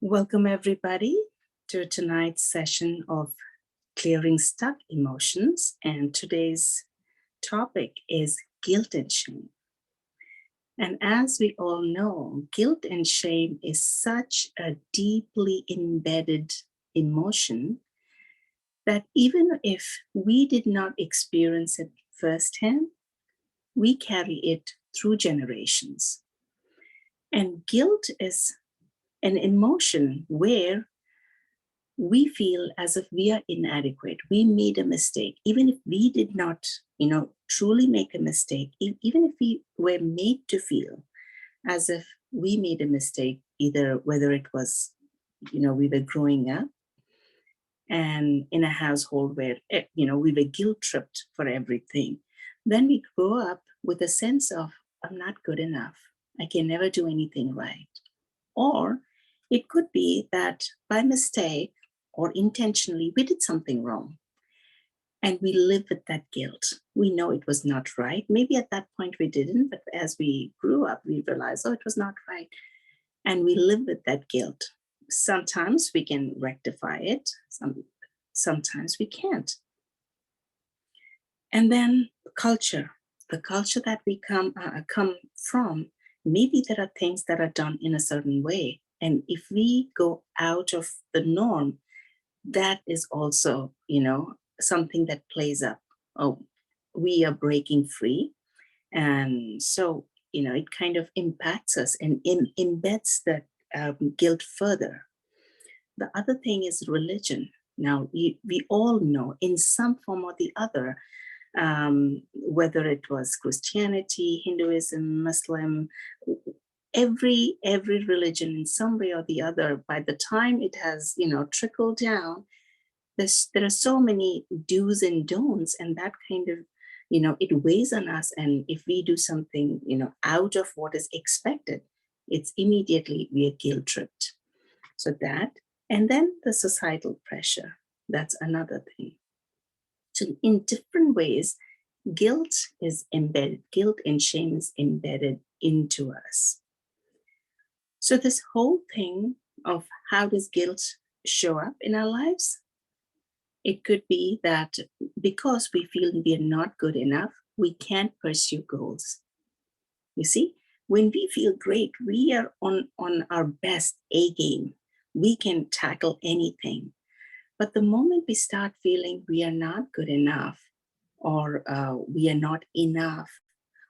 Welcome, everybody, to tonight's session of Clearing Stuck Emotions. And today's topic is guilt and shame. And as we all know, guilt and shame is such a deeply embedded emotion that even if we did not experience it firsthand, we carry it through generations. And guilt is an emotion where we feel as if we are inadequate. We made a mistake, even if we did not, truly make a mistake, even if we were made to feel as if we made a mistake, either whether it was, we were growing up and in a household where, we were guilt tripped for everything. Then we grow up with a sense of, I'm not good enough. I can never do anything right. Or it could be that by mistake or intentionally, we did something wrong. And we live with that guilt. We know it was not right. Maybe at that point we didn't, but as we grew up, we realized, it was not right. And we live with that guilt. Sometimes we can rectify it. Sometimes we can't. And then culture, the culture that we come from, maybe there are things that are done in a certain way. And if we go out of the norm, that is also, something that plays up. Oh, we are breaking free. And so, it kind of impacts us and embeds that guilt further. The other thing is religion. Now, we all know in some form or the other, whether it was Christianity, Hinduism, Muslim, every religion in some way or the other, by the time it has, trickled down, there are so many do's and don'ts, and that kind of, it weighs on us. And if we do something, out of what is expected, it's immediately we are guilt tripped. So that, and then the societal pressure, that's another thing. So in different ways, guilt is embedded, guilt and shame is embedded into us. So this whole thing of how does guilt show up in our lives? It could be that because we feel we are not good enough, we can't pursue goals. You see, when we feel great, we are on our best A game. We can tackle anything. But the moment we start feeling we are not good enough, or we are not enough,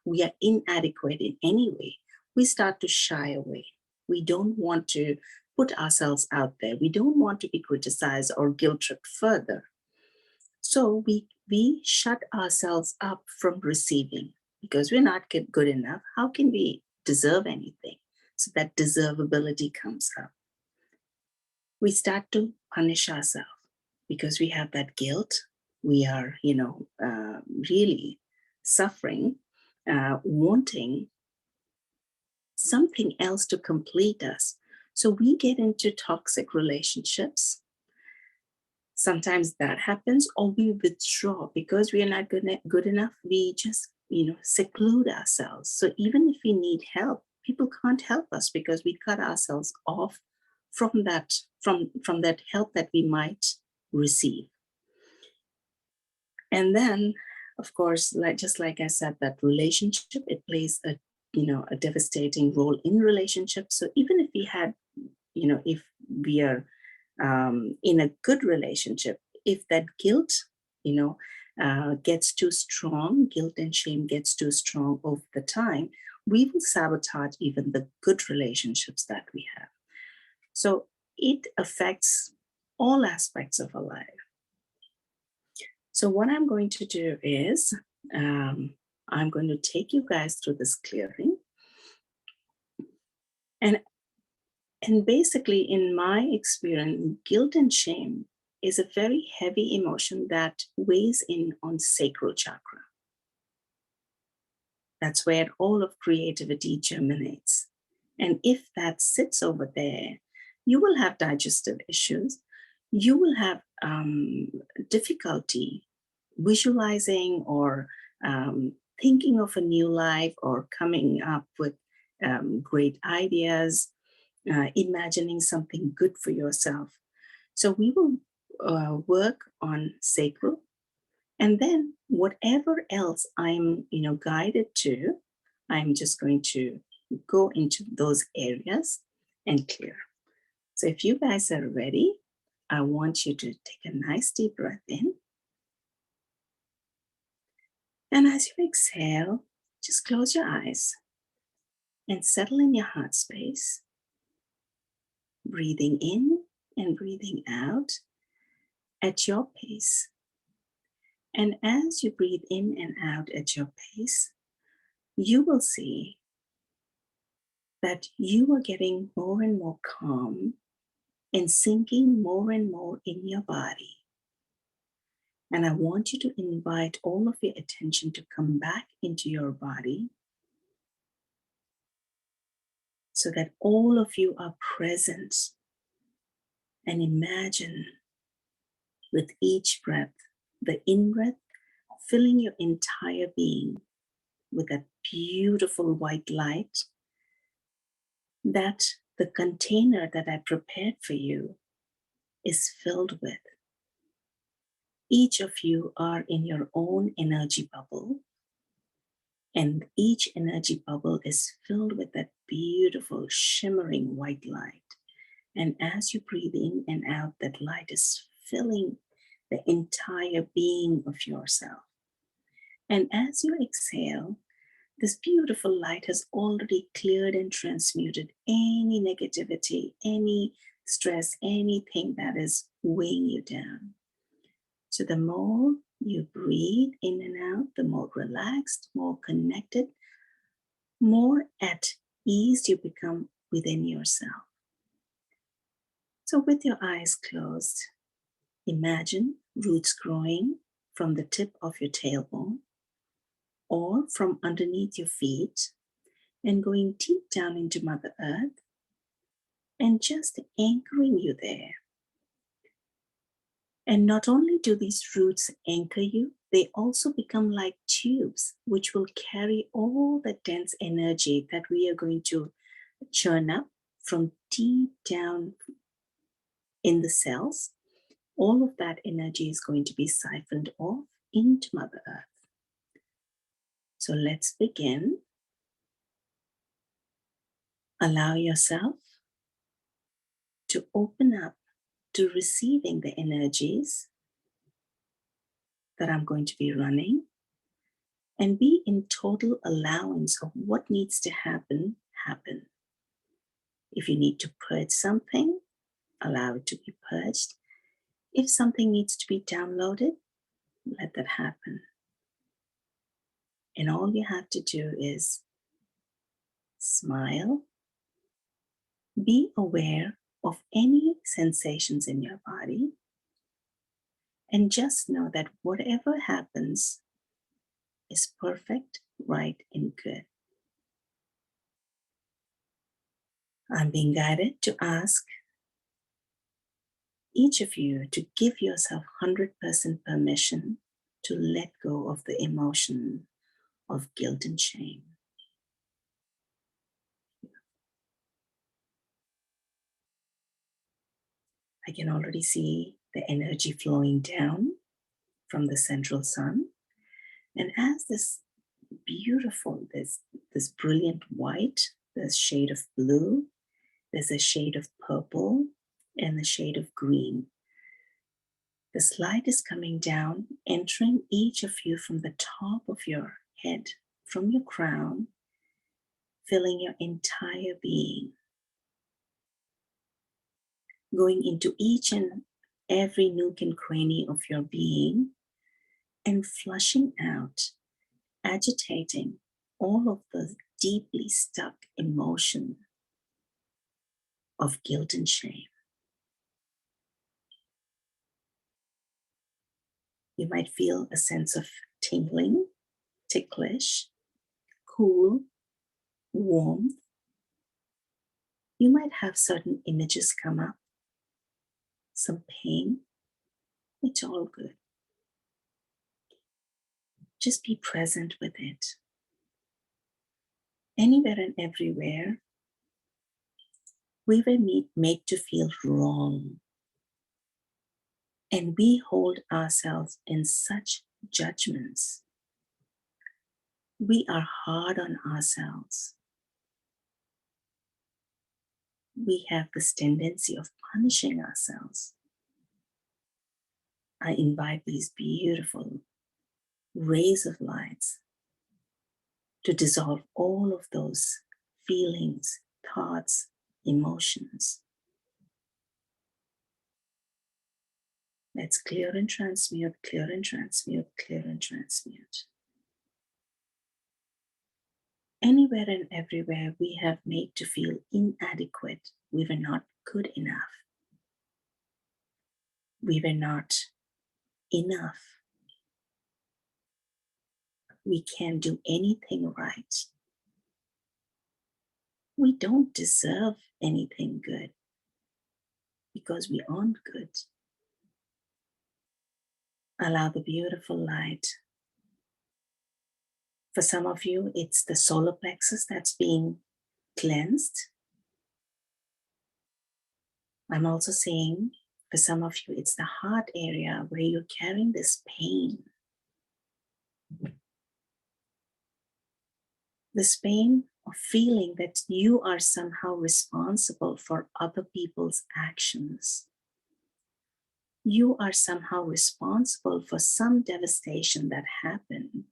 we are inadequate in any way, we start to shy away. We don't want to put ourselves out there. We don't want to be criticized or guilt tripped further. So we shut ourselves up from receiving because we're not good enough. How can we deserve anything? So that deservability comes up. We start to punish ourselves because we have that guilt. We are, really suffering, wanting something else to complete us. So we get into toxic relationships. Sometimes that happens, or we withdraw because we are not good enough. We just, seclude ourselves. So even if we need help, people can't help us because we cut ourselves off from that help that we might receive. And then, of course, just like I said, that relationship, it plays a devastating role in relationships. So even if we had, if we are in a good relationship, if that guilt, gets too strong, guilt and shame gets too strong over the time, we will sabotage even the good relationships that we have. So it affects all aspects of our life. So what I'm going to do is I'm going to take you guys through this clearing. And basically, in my experience, guilt and shame is a very heavy emotion that weighs in on sacral chakra. That's where all of creativity germinates. And if that sits over there, you will have digestive issues. You will have difficulty visualizing or thinking of a new life or coming up with great ideas. imagining something good for yourself. So we will work on sacral, and then whatever else I'm, guided to, I'm just going to go into those areas and clear. So if you guys are ready, I want you to take a nice deep breath in. And as you exhale, just close your eyes and settle in your heart space, breathing in and breathing out at your pace. And as you breathe in and out at your pace, you will see that you are getting more and more calm and sinking more and more in your body. And I want you to invite all of your attention to come back into your body so that all of you are present, and imagine with each breath, the in-breath filling your entire being with that beautiful white light, that the container that I prepared for you is filled with. Each of you are in your own energy bubble, and each energy bubble is filled with that beautiful shimmering white light. And as you breathe in and out, that light is filling the entire being of yourself. And as you exhale, this beautiful light has already cleared and transmuted any negativity, any stress, anything that is weighing you down. So the more you breathe in and out, the more relaxed, more connected, more at ease you become within yourself. So with your eyes closed, imagine roots growing from the tip of your tailbone or from underneath your feet and going deep down into Mother Earth and just anchoring you there. And not only do these roots anchor you, they also become like tubes which will carry all the dense energy that we are going to churn up from deep down in the cells. All of that energy is going to be siphoned off into Mother Earth. So let's begin. Allow yourself to open up to receiving the energies that I'm going to be running, and be in total allowance of what needs to happen. If you need to purge something, allow it to be purged. If something needs to be downloaded, let that happen. And all you have to do is smile, be aware of any sensations in your body, and just know that whatever happens is perfect, right, and good. I'm being guided to ask each of you to give yourself 100% permission to let go of the emotion of guilt and shame. I can already see the energy flowing down from the central sun. And as this beautiful, this brilliant white, this shade of blue, there's a shade of purple, and a shade of green. This light is coming down, entering each of you from the top of your head, from your crown, filling your entire being, going into each and every nook and cranny of your being, and flushing out, agitating all of the deeply stuck emotion of guilt and shame. You might feel a sense of tingling, ticklish, cool, warmth. You might have certain images come up, some pain. It's all good. Just be present with it. Anywhere and everywhere, We were made to feel wrong, and we hold ourselves in such judgments. We are hard on ourselves. We have this tendency of punishing ourselves. I invite these beautiful rays of lights to dissolve all of those feelings, thoughts, emotions. Let's clear and transmute, clear and transmute, clear and transmute. Anywhere and everywhere we have made to feel inadequate, we were not good enough. We were not enough. We can't do anything right. We don't deserve anything good because we aren't good. Allow the beautiful light. For some of you, it's the solar plexus that's being cleansed. I'm also saying for some of you, it's the heart area where you're carrying this pain. This pain of feeling that you are somehow responsible for other people's actions. You are somehow responsible for some devastation that happened.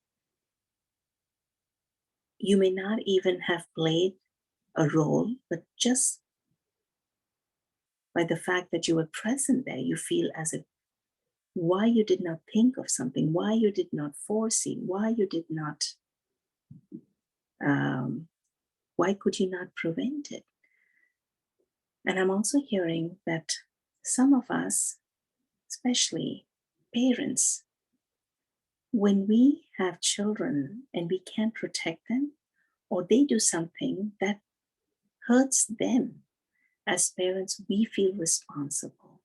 You may not even have played a role, but just by the fact that you were present there, you feel as if why you did not think of something, why you did not foresee, why you did not, why could you not prevent it? And I'm also hearing that some of us, especially parents, when we have children and we can't protect them, or they do something that hurts them, as parents, we feel responsible.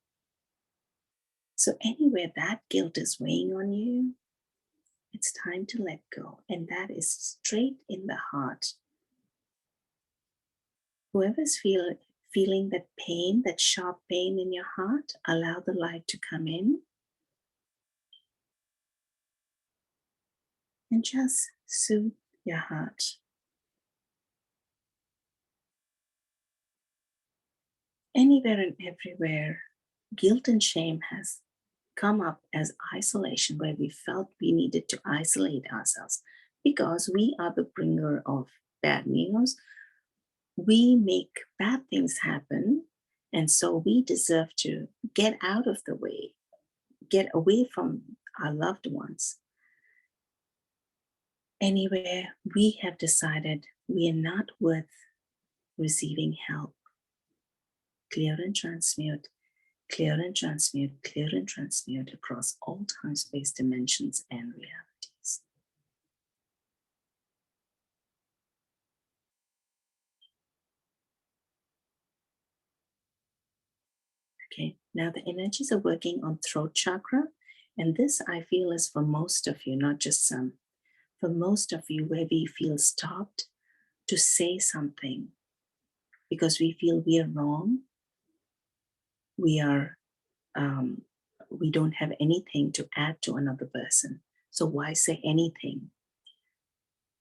So, anywhere that guilt is weighing on you, it's time to let go. And that is straight in the heart. Whoever's feeling that pain, that sharp pain in your heart, allow the light to come in and just soothe your heart. Anywhere and everywhere, guilt and shame has come up as isolation, where we felt we needed to isolate ourselves because we are the bringer of bad news. We make bad things happen, and so we deserve to get out of the way, get away from our loved ones. Anywhere we have decided we are not worth receiving help, clear and transmute, clear and transmute, clear and transmute across all time, space, dimensions, and realities. Okay, now the energies are working on throat chakra, and this I feel is for most of you, not just some. For most of you, where we feel stopped to say something because we feel we are wrong, we are we don't have anything to add to another person. So why say anything?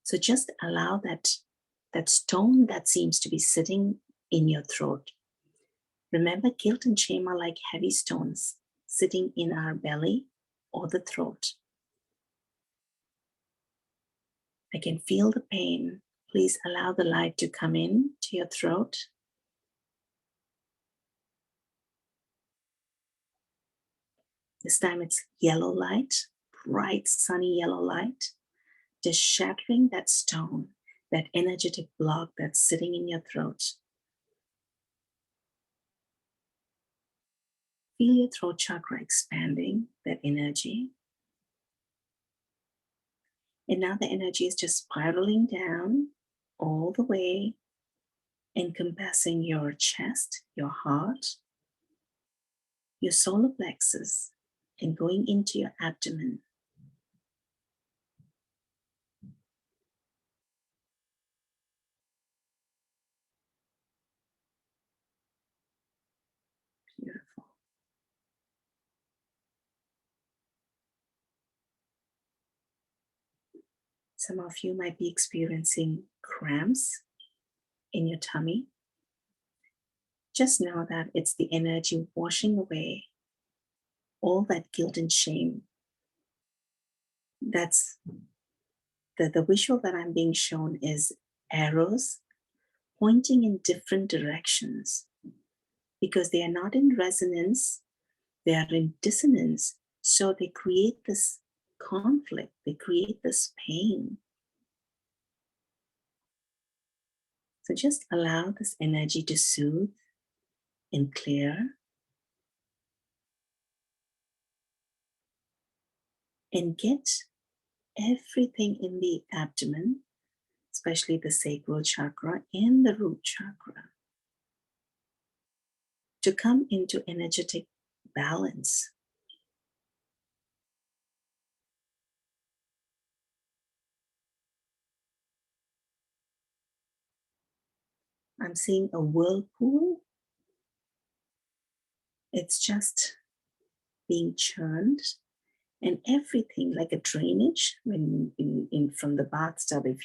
So just allow that stone that seems to be sitting in your throat. Remember, guilt and shame are like heavy stones sitting in our belly or the throat. I can feel the pain. Please allow the light to come in to your throat. This time it's yellow light, bright, sunny yellow light, just shattering that stone, that energetic block that's sitting in your throat. Feel your throat chakra expanding, that energy. And now the energy is just spiraling down all the way, encompassing your chest, your heart, your solar plexus, and going into your abdomen. Some of you might be experiencing cramps in your tummy. Just know that it's the energy washing away all that guilt and shame. That's the visual that I'm being shown is arrows pointing in different directions because they are not in resonance, they are in dissonance. So they create this conflict, they create this pain. So just allow this energy to soothe and clear and get everything in the abdomen, especially the sacral chakra and the root chakra, to come into energetic balance. I'm seeing a whirlpool. It's just being churned, and everything like a drainage when in from the bathtub. If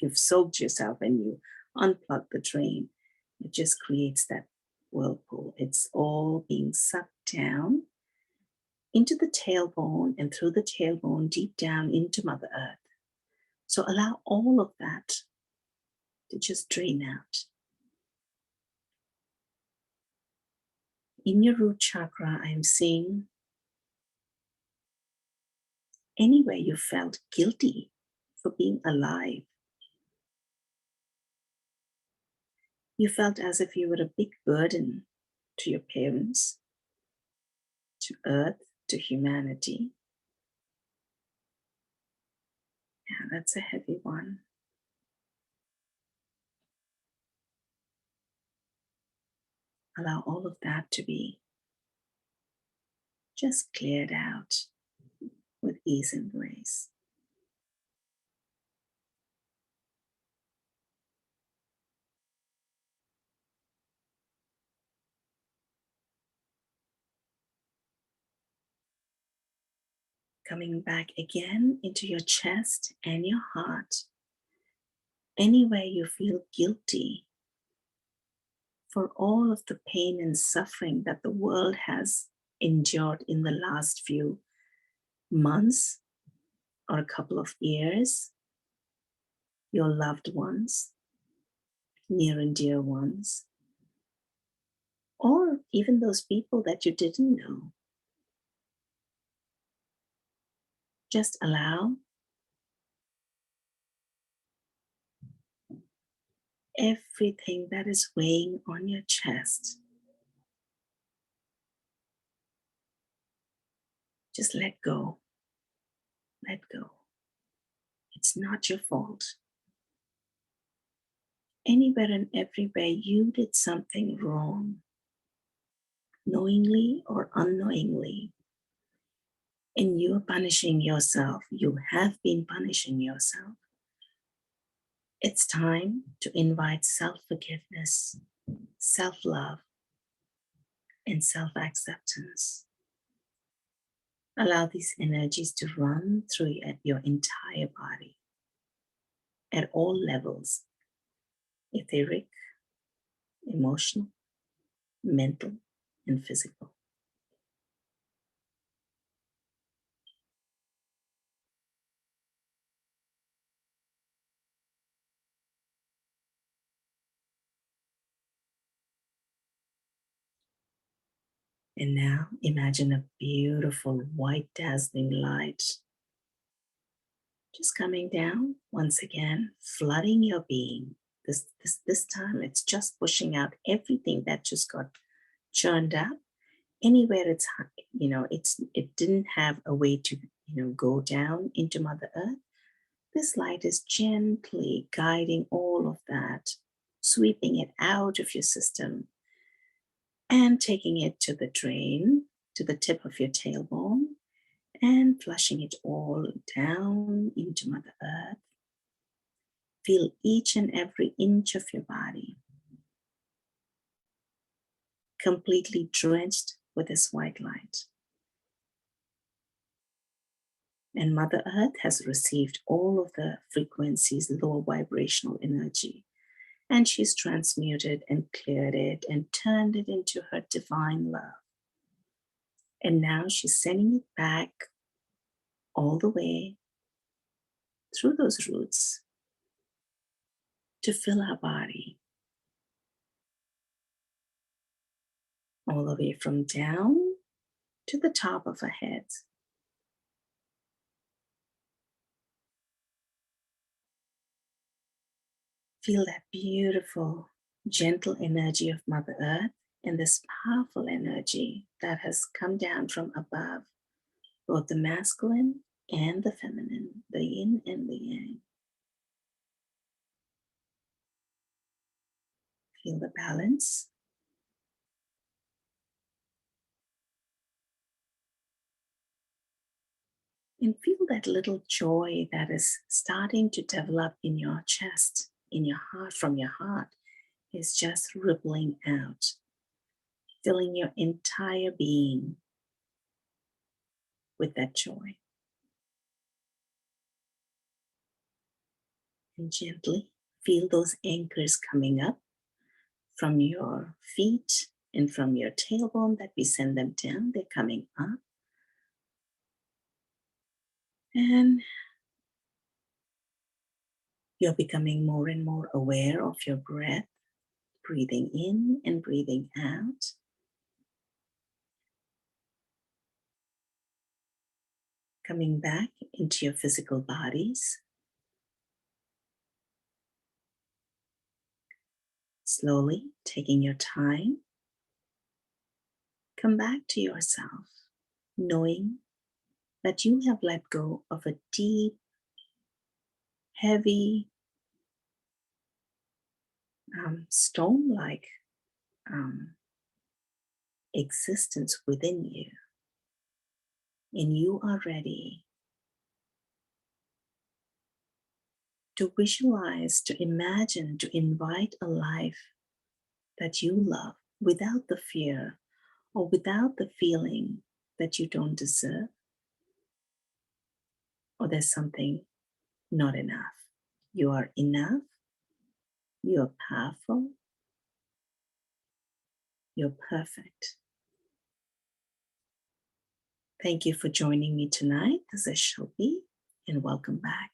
you've soaked yourself and you unplug the drain, it just creates that whirlpool. It's all being sucked down into the tailbone and through the tailbone deep down into Mother Earth. So allow all of that to just drain out. In your root chakra, I'm seeing anywhere you felt guilty for being alive. You felt as if you were a big burden to your parents, to Earth, to humanity. Yeah, that's a heavy one. Allow all of that to be just cleared out with ease and grace. Coming back again into your chest and your heart. Anywhere you feel guilty for all of the pain and suffering that the world has endured in the last few months or a couple of years, your loved ones, near and dear ones, or even those people that you didn't know. Just allow everything that is weighing on your chest. Just let go. Let go. It's not your fault. Anywhere and everywhere you did something wrong, knowingly or unknowingly, and you're punishing yourself, you have been punishing yourself. It's time to invite self-forgiveness, self-love, and self-acceptance. Allow these energies to run through your entire body at all levels: etheric, emotional, mental, and physical. And now imagine a beautiful white dazzling light just coming down once again, flooding your being. This time it's just pushing out everything that just got churned up. Anywhere it didn't have a way to go down into Mother Earth. This light is gently guiding all of that, sweeping it out of your system and taking it to the drain, to the tip of your tailbone, and flushing it all down into Mother Earth. Feel each and every inch of your body completely drenched with this white light. And Mother Earth has received all of the frequencies, lower vibrational energy, and she's transmuted and cleared it and turned it into her divine love. And now she's sending it back all the way through those roots to fill our body, all the way from down to the top of our heads. Feel that beautiful, gentle energy of Mother Earth and this powerful energy that has come down from above, both the masculine and the feminine, the yin and the yang. Feel the balance. And feel that little joy that is starting to develop in your chest, in your heart, from your heart, is just rippling out, filling your entire being with that joy. And gently feel those anchors coming up from your feet and from your tailbone that we send them down. They're coming up. And you're becoming more and more aware of your breath, breathing in and breathing out. Coming back into your physical bodies. Slowly taking your time. Come back to yourself, knowing that you have let go of a deep, heavy, stone-like um, existence within you. And you are ready to visualize, to imagine, to invite a life that you love without the fear or without the feeling that you don't deserve or there's something not enough. You are enough, you're powerful, you're perfect. Thank you for joining me tonight. This is Shilpi, and welcome back.